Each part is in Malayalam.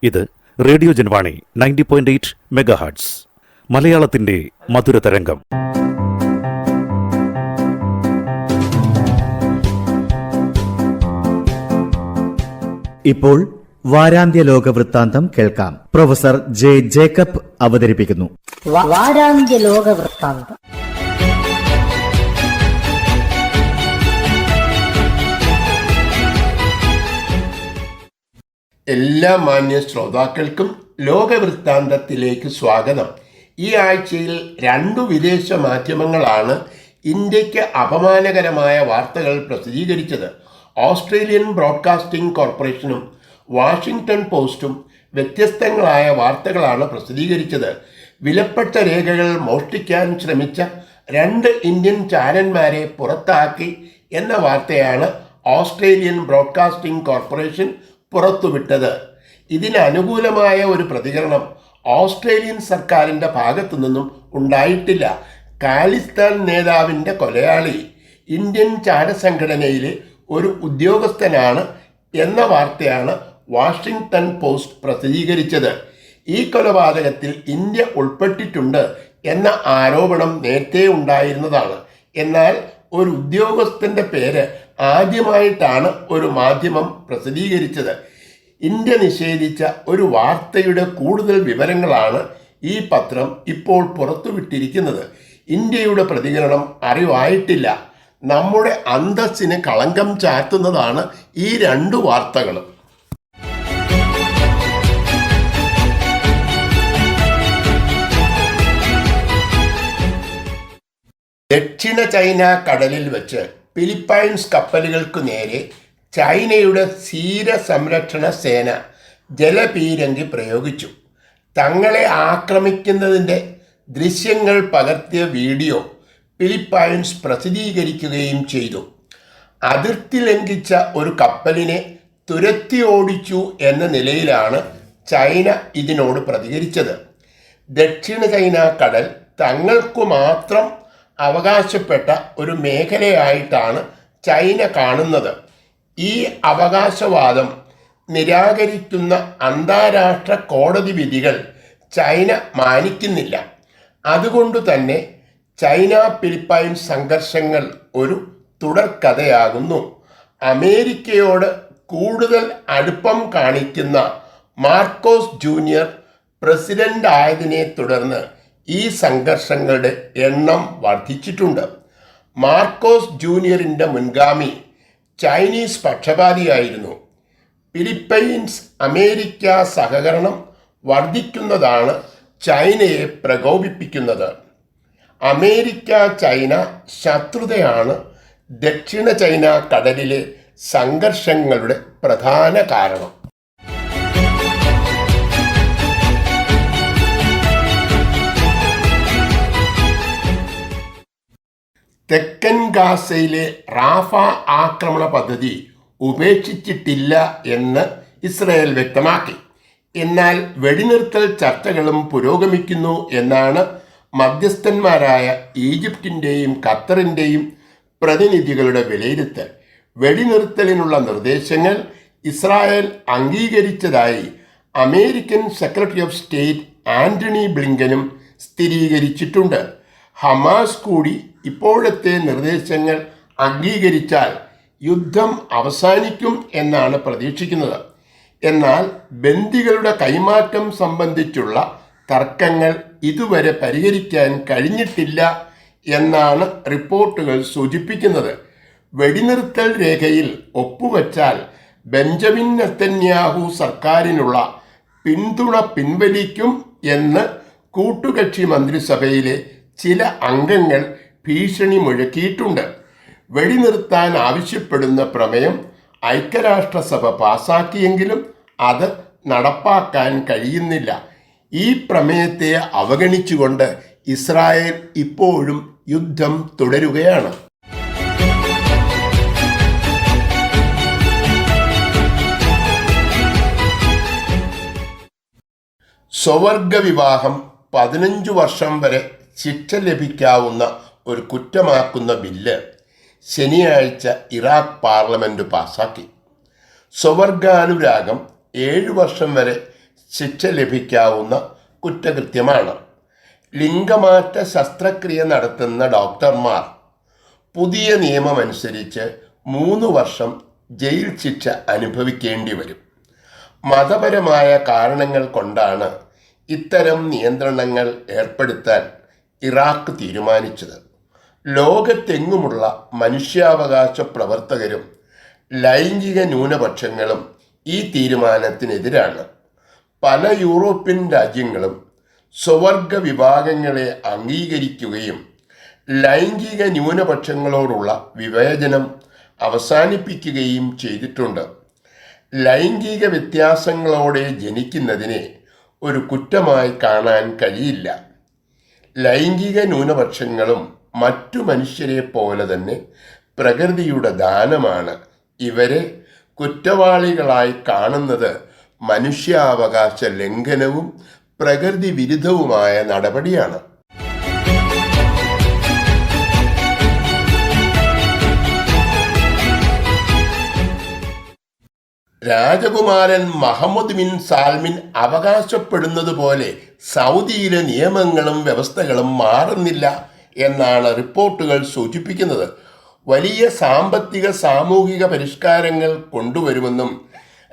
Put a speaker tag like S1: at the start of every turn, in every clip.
S1: ഇത് റേഡിയോ ജൻവാണി 90.8 മെഗാഹെർട്സ് മലയാളത്തിന്റെ മധുരതരംഗം.
S2: ഇപ്പോൾ വാരാന്ത്യ ലോക വൃത്താന്തം കേൾക്കാം. പ്രൊഫസർ ജെ ജേക്കബ് അവതരിപ്പിക്കുന്നു.
S3: വാരാന്ത്യ ലോക വൃത്താന്തം.
S4: എല്ലാ മാന്യ ശ്രോതാക്കൾക്കും ലോകവൃത്താന്തത്തിലേക്ക് സ്വാഗതം. ഈ ആഴ്ചയിൽ 2 വിദേശ മാധ്യമങ്ങളാണ് ഇന്ത്യക്ക് അപമാനകരമായ വാർത്തകൾ പ്രസിദ്ധീകരിച്ചത്. ഓസ്ട്രേലിയൻ ബ്രോഡ്കാസ്റ്റിംഗ് കോർപ്പറേഷനും വാഷിംഗ്ടൺ പോസ്റ്റും വ്യത്യസ്തങ്ങളായ വാർത്തകളാണ് പ്രസിദ്ധീകരിച്ചത്. വിലപ്പെട്ട രേഖകൾ മോഷ്ടിക്കാൻ ശ്രമിച്ച 2 ഇന്ത്യൻ ചാരന്മാരെ പുറത്താക്കി എന്ന വാർത്തയാണ് ഓസ്ട്രേലിയൻ ബ്രോഡ്കാസ്റ്റിംഗ് കോർപ്പറേഷൻ പുറത്തുവിട്ടത്. ഇതിനനുകൂലമായ ഒരു പ്രതികരണം ഓസ്ട്രേലിയൻ സർക്കാരിൻ്റെ ഭാഗത്തു നിന്നും ഉണ്ടായിട്ടില്ല. ഖാലിസ്ഥാൻ നേതാവിൻ്റെ കൊലയാളി ഇന്ത്യൻ ചാരസംഘടനയിലെ ഒരു ഉദ്യോഗസ്ഥനാണ് എന്ന വാർത്തയാണ് വാഷിംഗ്ടൺ പോസ്റ്റ് പ്രസിദ്ധീകരിച്ചത്. ഈ കൊലപാതകത്തിൽ ഇന്ത്യ ഉൾപ്പെട്ടിട്ടുണ്ട് എന്ന ആരോപണം നേരത്തെ ഉണ്ടായിരുന്നതാണ്. എന്നാൽ ഒരു ഉദ്യോഗസ്ഥൻ്റെ പേര് ആദ്യമായിട്ടാണ് ഒരു മാധ്യമം പ്രസിദ്ധീകരിച്ചത്. ഇന്ത്യ നിഷേധിച്ച ഒരു വാർത്തയുടെ കൂടുതൽ വിവരങ്ങളാണ് ഈ പത്രം ഇപ്പോൾ പുറത്തുവിട്ടിരിക്കുന്നത്. ഇന്ത്യയുടെ പ്രതികരണം അറിവായിട്ടില്ല. നമ്മുടെ അന്തസ്സിന് കളങ്കം ചാർത്തുന്നതാണ് ഈ 2 വാർത്തകളും. ദക്ഷിണ ചൈന കടലിൽ വെച്ച് ഫിലിപ്പൈൻസ് കപ്പലുകൾക്കു നേരെ ചൈനയുടെ തീരസംരക്ഷണ സേന ജലപീരങ്കി പ്രയോഗിച്ചു. തങ്ങളെ ആക്രമിക്കുന്നതിൻ്റെ ദൃശ്യങ്ങൾ പകർത്തിയ വീഡിയോ ഫിലിപ്പൈൻസ് പ്രസിദ്ധീകരിക്കുകയും ചെയ്തു. അതിർത്തി ലംഘിച്ച ഒരു കപ്പലിനെ തുരത്തി ഓടിച്ചു എന്ന നിലയിലാണ് ചൈന ഇതിനോട് പ്രതികരിച്ചത്. ദക്ഷിണ ചൈന കടൽ തങ്ങൾക്കു മാത്രം അവകാശപ്പെട്ട ഒരു മേഖലയായിട്ടാണ് ചൈന കാണുന്നത്. ഈ അവകാശവാദം നിരാകരിക്കുന്ന അന്താരാഷ്ട്ര കോടതി വിധികൾ ചൈന മാനിക്കുന്നില്ല. അതുകൊണ്ട് തന്നെ ചൈന ഫിലിപ്പൈൻസ് സംഘർഷങ്ങൾ ഒരു തുടർക്കഥയാകുന്നു. അമേരിക്കയോട് കൂടുതൽ അടുപ്പം കാണിക്കുന്ന മാർക്കോസ് ജൂനിയർ പ്രസിഡന്റ് ആയതിനെ തുടർന്ന് ഈ സംഘർഷങ്ങളുടെ എണ്ണം വർദ്ധിച്ചിട്ടുണ്ട്. മാർക്കോസ് ജൂനിയറിൻ്റെ മുൻഗാമി ചൈനീസ് പക്ഷപാതിയായിരുന്നു. ഫിലിപ്പൈൻസ് അമേരിക്ക സഹകരണം വർദ്ധിക്കുന്നതാണ് ചൈനയെ പ്രകോപിപ്പിക്കുന്നത്. അമേരിക്ക ചൈന ശത്രുതയാണ് ദക്ഷിണ ചൈന കടലിലെ സംഘർഷങ്ങളുടെ പ്രധാന കാരണം. തെക്കൻ ഗാസയിലെ റാഫ ആക്രമണ പദ്ധതി ഉപേക്ഷിച്ചിട്ടില്ല എന്ന് ഇസ്രയേൽ വ്യക്തമാക്കി. എന്നാൽ വെടിനിർത്തൽ ചർച്ചകളും പുരോഗമിക്കുന്നു എന്നാണ് മധ്യസ്ഥന്മാരായ ഈജിപ്തിൻ്റെയും ഖത്തറിൻ്റെയും പ്രതിനിധികളുടെ വിലയിരുത്തൽ. വെടിനിർത്തലിനുള്ള നിർദ്ദേശങ്ങൾ ഇസ്രായേൽ അംഗീകരിച്ചതായി American secretary of state Antony ബ്ലിങ്കനും സ്ഥിരീകരിച്ചിട്ടുണ്ട്. ഹമാസ് കൂടി ഇപ്പോഴത്തെ നിർദ്ദേശങ്ങൾ അംഗീകരിച്ചാൽ യുദ്ധം അവസാനിക്കും എന്നാണ് പ്രതീക്ഷിക്കുന്നത്. എന്നാൽ ബന്ദികളുടെ കൈമാറ്റം സംബന്ധിച്ചുള്ള തർക്കങ്ങൾ ഇതുവരെ പരിഹരിക്കാൻ കഴിഞ്ഞിട്ടില്ല എന്നാണ് റിപ്പോർട്ടുകൾ സൂചിപ്പിക്കുന്നത്. വെടിനിർത്തൽ രേഖയിൽ ഒപ്പുവെച്ചാൽ ബെഞ്ചമിൻ നെതന്യാഹു സർക്കാരിനുള്ള പിന്തുണ പിൻവലിക്കും എന്ന് കൂട്ടുകക്ഷി മന്ത്രിസഭയിലെ ചില അംഗങ്ങൾ ഭീഷണി മുഴക്കിയിട്ടുണ്ട്. വെടിനിർത്താൻ ആവശ്യപ്പെടുന്ന പ്രമേയം ഐക്യരാഷ്ട്രസഭ പാസാക്കിയെങ്കിലും അത് നടപ്പാക്കാൻ കഴിയുന്നില്ല. ഈ പ്രമേയത്തെ അവഗണിച്ചുകൊണ്ട് ഇസ്രായേൽ ഇപ്പോഴും യുദ്ധം തുടരുകയാണ്. സ്വവർഗ വിവാഹം 15 വർഷം വരെ ശിക്ഷ ലഭിക്കാവുന്ന ഒരു കുറ്റമാക്കുന്ന ബില്ല് ശനിയാഴ്ച ഇറാഖ് പാർലമെൻറ്റ് പാസാക്കി. സ്വവർഗാനുരാഗം 7 വർഷം വരെ ശിക്ഷ ലഭിക്കാവുന്ന കുറ്റകൃത്യമാണ്. ലിംഗമാറ്റ ശസ്ത്രക്രിയ നടത്തുന്ന ഡോക്ടർമാർ പുതിയ നിയമമനുസരിച്ച് 3 വർഷം ജയിൽ ശിക്ഷ അനുഭവിക്കേണ്ടി വരും. മതപരമായ കാരണങ്ങൾ കൊണ്ടാണ് ഇത്തരം നിയന്ത്രണങ്ങൾ ഏർപ്പെടുത്താൻ ഇറാഖ് തീരുമാനിച്ചത്. ലോകത്തെങ്ങുമുള്ള മനുഷ്യാവകാശ പ്രവർത്തകരും ലൈംഗിക ന്യൂനപക്ഷങ്ങളും ഈ തീരുമാനത്തിനെതിരാണ്. പല യൂറോപ്യൻ രാജ്യങ്ങളും സ്വവർഗ വിഭാഗങ്ങളെ അംഗീകരിക്കുകയും ലൈംഗിക ന്യൂനപക്ഷങ്ങളോടുള്ള വിവേചനം അവസാനിപ്പിക്കുകയും ചെയ്തിട്ടുണ്ട്. ലൈംഗിക വ്യത്യാസങ്ങളോടെ ജനിക്കുന്നതിനെ ഒരു കുറ്റമായി കാണാൻ കഴിയില്ല. ലൈംഗിക ന്യൂനപക്ഷങ്ങളും മറ്റു മനുഷ്യരെ പോലെ തന്നെ പ്രകൃതിയുടെ ദാനമാണ്. ഇവരെ കുറ്റവാളികളായി കാണുന്നത് മനുഷ്യാവകാശ ലംഘനവും പ്രകൃതി വിരുദ്ധവുമായ നടപടിയാണ്. രാജകുമാരൻ മഹമ്മദ് ബിൻ സാൽമിൻ അവകാശപ്പെടുന്നത് പോലെ സൗദിയിലെ നിയമങ്ങളും വ്യവസ്ഥകളും മാറുന്നില്ല എന്നാണ് റിപ്പോർട്ടുകൾ സൂചിപ്പിക്കുന്നത്. വലിയ സാമ്പത്തിക സാമൂഹിക പരിഷ്കാരങ്ങൾ കൊണ്ടുവരുമെന്നും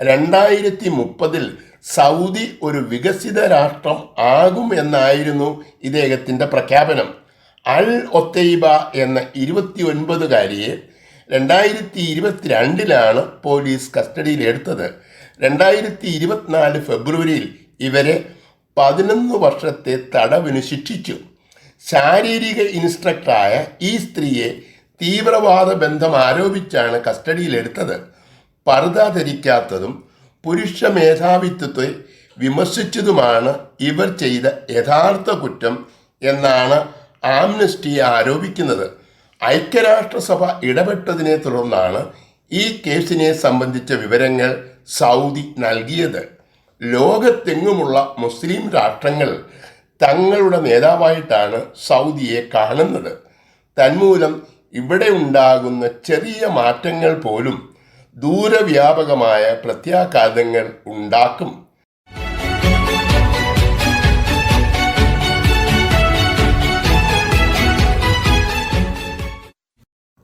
S4: 2030 സൗദി ഒരു വികസിത രാഷ്ട്രം ആകും എന്നായിരുന്നു ഇദ്ദേഹത്തിൻ്റെ പ്രഖ്യാപനം. അൽ ഒത്തൈബ എന്ന 29കാരിയെ 2022 പോലീസ് കസ്റ്റഡിയിലെടുത്തത്. 2024 ഫെബ്രുവരിയിൽ ഇവരെ 11 വർഷത്തെ തടവിന് ശിക്ഷിച്ചു. ശാരീരിക ഇൻസ്ട്രക്ടറായ ഈ സ്ത്രീയെ തീവ്രവാദ ബന്ധം ആരോപിച്ചാണ് കസ്റ്റഡിയിലെടുത്തത്. പർദ്ദ ധരിക്കാത്തതും പുരുഷ മേധാവിത്വത്തെ വിമർശിച്ചതുമാണ് ഇവർ ചെയ്ത യഥാർത്ഥ കുറ്റം എന്നാണ് ആംനസ്റ്റി ആരോപിക്കുന്നത്. ഐക്യരാഷ്ട്രസഭ ഇടപെട്ടതിനെ തുടർന്നാണ് ഈ കേസിനെ സംബന്ധിച്ച വിവരങ്ങൾ സൗദി നൽകിയത്. ലോകത്തെങ്ങുമുള്ള മുസ്ലിം രാഷ്ട്രങ്ങൾ തങ്ങളുടെ നേതാവായിട്ടാണ് സൗദിയെ കാണുന്നത്. തന്മൂലം ഇവിടെ ഉണ്ടാകുന്ന ചെറിയ മാറ്റങ്ങൾ പോലും ദൂരവ്യാപകമായ പ്രത്യാഘാതങ്ങൾ ഉണ്ടാക്കും.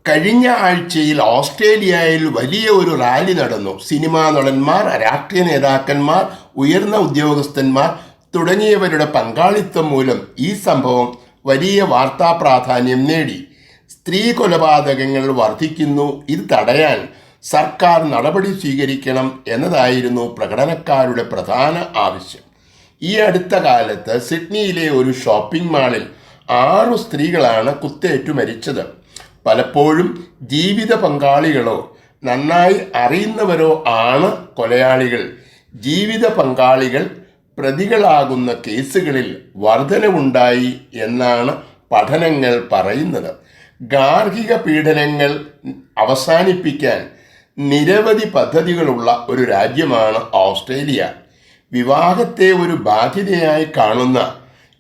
S4: കഴിഞ്ഞ ആഴ്ചയിൽ ഓസ്ട്രേലിയയിൽ വലിയ ഒരു റാലി നടന്നു. സിനിമാ നടന്മാർ, രാഷ്ട്രീയ നേതാക്കന്മാർ, ഉയർന്ന ഉദ്യോഗസ്ഥന്മാർ തുടങ്ങിയവരുടെ പങ്കാളിത്തം മൂലം ഈ സംഭവം വലിയ വാർത്താ പ്രാധാന്യം നേടി. സ്ത്രീ കൊലപാതകങ്ങൾ വർദ്ധിക്കുന്നു. ഇത് തടയാൻ സർക്കാർ നടപടി സ്വീകരിക്കണം എന്നതായിരുന്നു പ്രകടനക്കാരുടെ പ്രധാന ആവശ്യം. ഈ അടുത്ത കാലത്ത് സിഡ്നിയിലെ ഒരു ഷോപ്പിംഗ് മാളിൽ 6 സ്ത്രീകളാണ് കുത്തേറ്റു മരിച്ചത്. പലപ്പോഴും ജീവിത പങ്കാളികളോ നന്നായി അറിയുന്നവരോ ആണ് കൊലയാളികൾ. ജീവിത പങ്കാളികൾ പ്രതികളാകുന്ന കേസുകളിൽ വർധനവുണ്ടായി എന്നാണ് പഠനങ്ങൾ പറയുന്നത്. ഗാർഹിക പീഡനങ്ങൾ അവസാനിപ്പിക്കാൻ നിരവധി പദ്ധതികളുള്ള ഒരു രാജ്യമാണ് ഓസ്ട്രേലിയ. വിവാഹത്തെ ഒരു ബാധ്യതയായി കാണുന്ന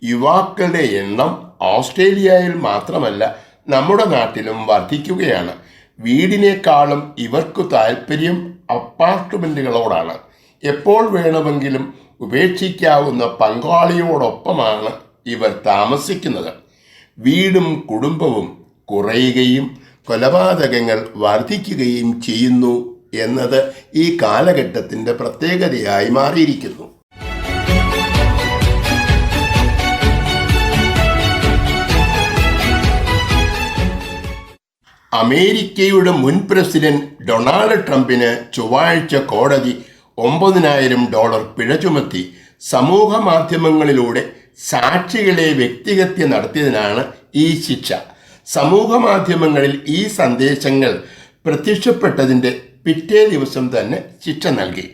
S4: യുവാക്കളുടെ എണ്ണം ഓസ്ട്രേലിയയിൽ മാത്രമല്ല നമ്മുടെ നാട്ടിലും വർദ്ധിക്കുകയാണ്. വീടിനേക്കാളും ഇവർക്ക് താല്പര്യം അപ്പാർട്ട്മെൻറ്റുകളോടാണ്. എപ്പോൾ വേണമെങ്കിലും ഉപേക്ഷിക്കാവുന്ന പങ്കാളിയോടൊപ്പമാണ് ഇവർ താമസിക്കുന്നത്. വീടും കുടുംബവും കുറയുകയും കൊലപാതകങ്ങൾ വർദ്ധിക്കുകയും ചെയ്യുന്നു എന്നത് ഈ കാലഘട്ടത്തിൻ്റെ പ്രത്യേകതയായി മാറിയിരിക്കുന്നു. അമേരിക്കയുടെ മുൻ പ്രസിഡന്റ് ഡൊണാൾഡ് ട്രംപിന് ചൊവ്വാഴ്ച കോടതി $9,000 പിഴ ചുമത്തി. സമൂഹ മാധ്യമങ്ങളിലൂടെ സാക്ഷികളെ വ്യക്തിഹത്യ നടത്തിയതിനാണ് ഈ ശിക്ഷ. സമൂഹ മാധ്യമങ്ങളിൽ ഈ സന്ദേശങ്ങൾ പ്രത്യക്ഷപ്പെട്ടതിൻ്റെ പിറ്റേ ദിവസം തന്നെ ശിക്ഷ നൽകി.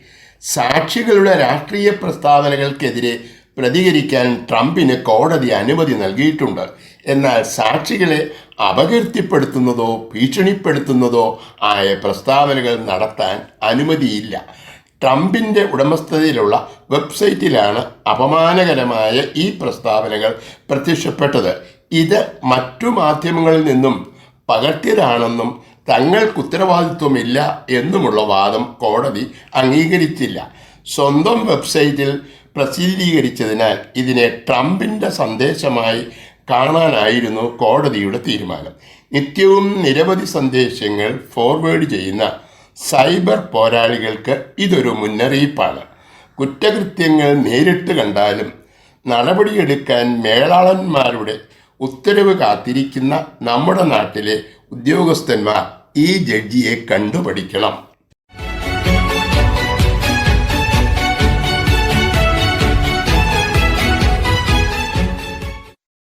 S4: സാക്ഷികളുടെ രാഷ്ട്രീയ പ്രസ്താവനകൾക്കെതിരെ പ്രതികരിക്കാൻ ട്രംപിന് കോടതി അനുമതി നൽകിയിട്ടുണ്ട്. എന്നാൽ സാക്ഷികളെ അപകീർത്തിപ്പെടുത്തുന്നതോ ഭീഷണിപ്പെടുത്തുന്നതോ ആയ പ്രസ്താവനകൾ നടത്താൻ അനുമതിയില്ല. ട്രംപിൻ്റെ ഉടമസ്ഥതയിലുള്ള വെബ്സൈറ്റിലാണ് അപമാനകരമായ ഈ പ്രസ്താവനകൾ പ്രത്യക്ഷപ്പെട്ടത്. ഇത് മറ്റു മാധ്യമങ്ങളിൽ നിന്നും പകർത്തിയതാണെന്നും തങ്ങൾക്ക് ഉത്തരവാദിത്വമില്ല എന്നുമുള്ള വാദം കോടതി അംഗീകരിച്ചില്ല. സ്വന്തം വെബ്സൈറ്റിൽ പ്രസിദ്ധീകരിച്ചതിനാൽ ഇതിനെ ട്രംപിൻ്റെ സന്ദേശമായി കാണാനായിരുന്നു കോടതിയുടെ തീരുമാനം. നിത്യവും നിരവധി സന്ദേശങ്ങൾ ഫോർവേഡ് ചെയ്യുന്ന സൈബർ പോരാളികൾക്ക് ഇതൊരു മുന്നറിയിപ്പാണ്. കുറ്റകൃത്യങ്ങൾ നേരിട്ട് കണ്ടാലും നടപടിയെടുക്കാൻ മേലാളന്മാരുടെ ഉത്തരവ് കാത്തിരിക്കുന്ന നമ്മുടെ നാട്ടിലെ ഉദ്യോഗസ്ഥന്മാർ ഈ ജഡ്ജിയെ കണ്ടുപഠിക്കണം.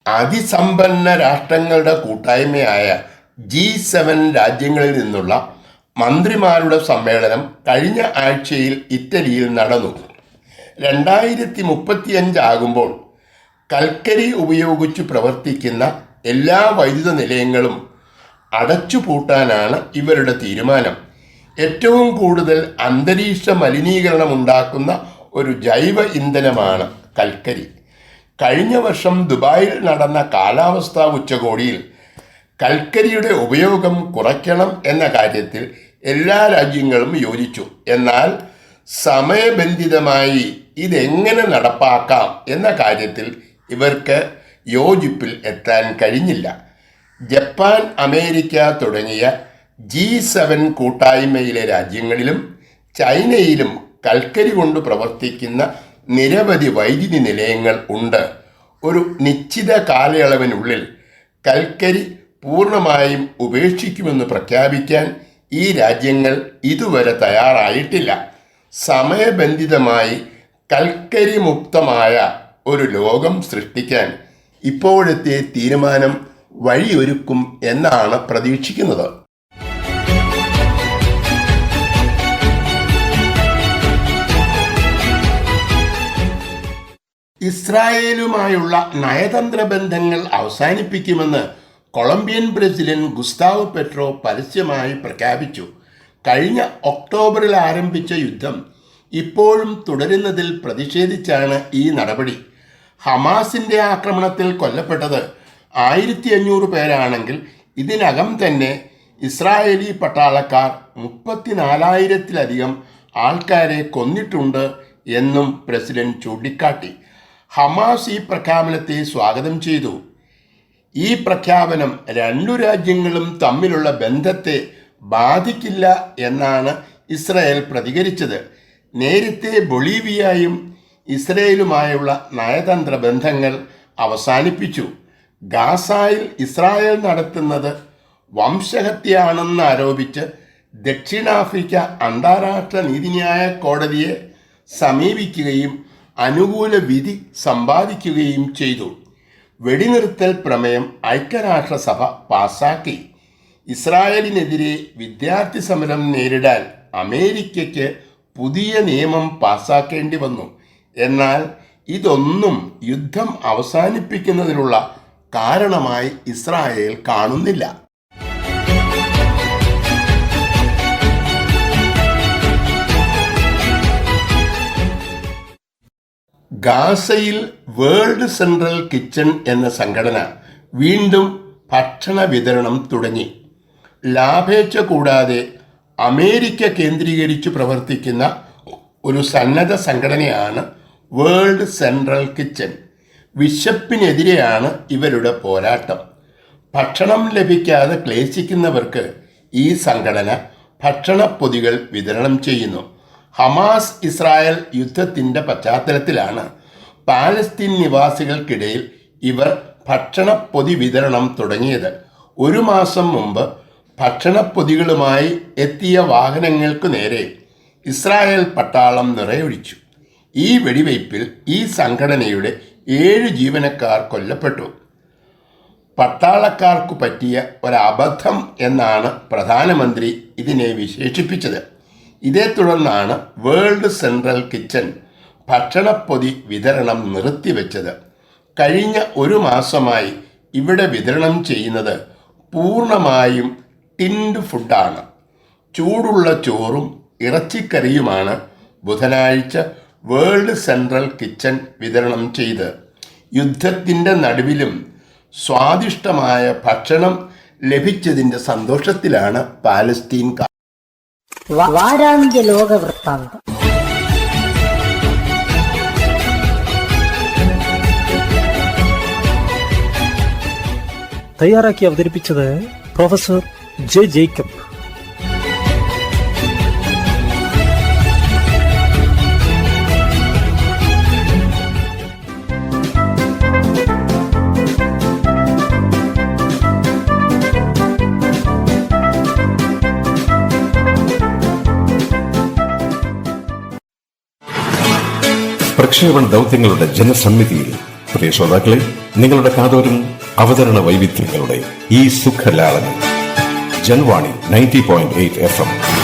S4: അതിസമ്പന്ന രാഷ്ട്രങ്ങളുടെ കൂട്ടായ്മയായ G7 രാജ്യങ്ങളിൽ നിന്നുള്ള മന്ത്രിമാരുടെ സമ്മേളനം കഴിഞ്ഞ ആഴ്ചയിൽ ഇറ്റലിയിൽ നടന്നു. 2035 ആകുമ്പോൾ കൽക്കരി ഉപയോഗിച്ച് പ്രവർത്തിക്കുന്ന എല്ലാ വൈദ്യുത നിലയങ്ങളും അടച്ചുപൂട്ടാനാണ് ഇവരുടെ തീരുമാനം. ഏറ്റവും കൂടുതൽ അന്തരീക്ഷ മലിനീകരണമുണ്ടാക്കുന്ന ഒരു ജൈവ ഇന്ധനമാണ് കൽക്കരി. കഴിഞ്ഞ വർഷം ദുബായിൽ നടന്ന കാലാവസ്ഥാ ഉച്ചകോടിയിൽ കൽക്കരിയുടെ ഉപയോഗം കുറയ്ക്കണം എന്ന കാര്യത്തിൽ എല്ലാ രാജ്യങ്ങളും യോജിച്ചു. എന്നാൽ സമയബന്ധിതമായി ഇതെങ്ങനെ നടപ്പാക്കാം എന്ന കാര്യത്തിൽ ഇവർക്ക് യോജിപ്പിൽ എത്താൻ കഴിഞ്ഞില്ല. ജപ്പാൻ, അമേരിക്ക തുടങ്ങിയ G7 കൂട്ടായ്മയിലെ രാജ്യങ്ങളിലും ചൈനയിലും കൽക്കരി കൊണ്ട് പ്രവർത്തിക്കുന്ന നിരവധി വൈദ്യുതി നിലയങ്ങൾ ഉണ്ട്. ഒരു നിശ്ചിത കാലയളവിനുള്ളിൽ കൽക്കരി പൂർണ്ണമായും ഉപേക്ഷിക്കുമെന്ന് പ്രഖ്യാപിക്കാൻ ഈ രാജ്യങ്ങൾ ഇതുവരെ തയ്യാറായിട്ടില്ല. സമയബന്ധിതമായി കൽക്കരി മുക്തമായ ഒരു ലോകം സൃഷ്ടിക്കാൻ ഇപ്പോഴത്തെ തീരുമാനം വഴിയൊരുക്കും എന്നാണ് പ്രതീക്ഷിക്കുന്നത്. ഇസ്രായേലുമായുള്ള നയതന്ത്ര ബന്ധങ്ങൾ അവസാനിപ്പിക്കുമെന്ന് കൊളംബിയൻ പ്രസിഡന്റ് ഗുസ്താവോ പെട്രോ പരസ്യമായി പ്രഖ്യാപിച്ചു. കഴിഞ്ഞ ഒക്ടോബറിൽ ആരംഭിച്ച യുദ്ധം ഇപ്പോഴും തുടരുന്നതിൽ പ്രതിഷേധിച്ചാണ് ഈ നടപടി. ഹമാസിൻ്റെ ആക്രമണത്തിൽ കൊല്ലപ്പെട്ടത് 1500 പേരാണെങ്കിൽ ഇതിനകം തന്നെ ഇസ്രായേലി പട്ടാളക്കാർ 34,000-ലധികം ആൾക്കാരെ കൊന്നിട്ടുണ്ട് എന്നും പ്രസിഡന്റ് ചൂണ്ടിക്കാട്ടി. ഹമാസ് ഈ പ്രഖ്യാപനത്തെ സ്വാഗതം ചെയ്തു. ഈ പ്രഖ്യാപനം രണ്ടു രാജ്യങ്ങളും തമ്മിലുള്ള ബന്ധത്തെ ബാധിക്കില്ല എന്നാണ് ഇസ്രായേൽ പ്രതികരിച്ചത്. നേരത്തെ ബൊളീവിയയും ഇസ്രായേലുമായുള്ള നയതന്ത്ര ബന്ധങ്ങൾ അവസാനിപ്പിച്ചു. ഗാസയിൽ ഇസ്രായേൽ നടത്തുന്നത് വംശഹത്യയാണെന്ന് ആരോപിച്ച് ദക്ഷിണാഫ്രിക്ക അന്താരാഷ്ട്ര നീതിന്യായ കോടതിയെ സമീപിക്കുകയും അനുകൂല വിധി സമ്പാദിക്കുകയും ചെയ്തു. വെടിനിർത്തൽ പ്രമേയം ഐക്യരാഷ്ട്രസഭ പാസാക്കി. ഇസ്രായേലിനെതിരെ വിദ്യാർത്ഥി സമരം നേരിടാൻ അമേരിക്കയ്ക്ക് പുതിയ നിയമം പാസാക്കേണ്ടി വന്നു. എന്നാൽ ഇതൊന്നും യുദ്ധം അവസാനിപ്പിക്കുന്നതിനുള്ള കാരണമായി ഇസ്രായേൽ കാണുന്നില്ല. ഗാസയിൽ വേൾഡ് സെൻട്രൽ കിച്ചൺ എന്ന സംഘടന വീണ്ടും ഭക്ഷണ വിതരണം തുടങ്ങി. ലാഭേച്ഛ കൂടാതെ അമേരിക്ക കേന്ദ്രീകരിച്ച് പ്രവർത്തിക്കുന്ന ഒരു സന്നദ്ധ സംഘടനയാണ് വേൾഡ് സെൻട്രൽ കിച്ചൺ. വിശപ്പിനെതിരെയാണ് ഇവരുടെ പോരാട്ടം. ഭക്ഷണം ലഭിക്കാതെ ക്ലേശിക്കുന്നവർക്ക് ഈ സംഘടന ഭക്ഷണപ്പൊതികൾ വിതരണം ചെയ്യുന്നു. ഹമാസ് ഇസ്രായേൽ യുദ്ധത്തിൻ്റെ പശ്ചാത്തലത്തിലാണ് പാലസ്തീൻ നിവാസികൾക്കിടയിൽ ഇവർ ഭക്ഷണപ്പൊതി വിതരണം തുടങ്ങിയത്. 1 മാസം മുമ്പ് ഭക്ഷണപ്പൊതികളുമായി എത്തിയ വാഹനങ്ങൾക്കു നേരെ ഇസ്രായേൽ പട്ടാളം നിറയൊഴിച്ചു. ഈ വെടിവയ്പിൽ ഈ സംഘടനയുടെ 7 ജീവനക്കാർ കൊല്ലപ്പെട്ടു. പട്ടാളക്കാർക്കു പറ്റിയ ഒരബദ്ധം എന്നാണ് പ്രധാനമന്ത്രി ഇതിനെ വിശേഷിപ്പിച്ചത്. ഇതേ തുടർന്നാണ് വേൾഡ് സെൻട്രൽ കിച്ചൺ ഭക്ഷണപ്പൊതി വിതരണം നിർത്തിവെച്ചത്. കഴിഞ്ഞ 1 മാസമായി ഇവിടെ വിതരണം ചെയ്യുന്നത് പൂർണ്ണമായും ടിൻഡ് ഫുഡാണ്. ചൂടുള്ള ചോറും ഇറച്ചിക്കറിയുമാണ് ബുധനാഴ്ച വേൾഡ് സെൻട്രൽ കിച്ചൺ വിതരണം ചെയ്ത്. യുദ്ധത്തിൻ്റെ നടുവിലും സ്വാദിഷ്ടമായ ഭക്ഷണം ലഭിച്ചതിൻ്റെ സന്തോഷത്തിലാണ് പാലസ്തീൻകാർ.
S3: വാരാന്ത്യ ലോക വൃത്താന്തം.
S5: തയ്യാറാക്കി അവതരിപ്പിച്ചത് പ്രൊഫസർ ജെ ജേക്കബ്.
S6: പ്രക്ഷേപണ ദൗത്യങ്ങളുടെ ജനസമ്മിതിയിൽ പ്രിയ ശ്രോതാക്കളെ, നിങ്ങളുടെ കാതോരും അവതരണ വൈവിധ്യങ്ങളുടെ ഈ സുഖലാളനം ജൻവാണി 90.8 FM.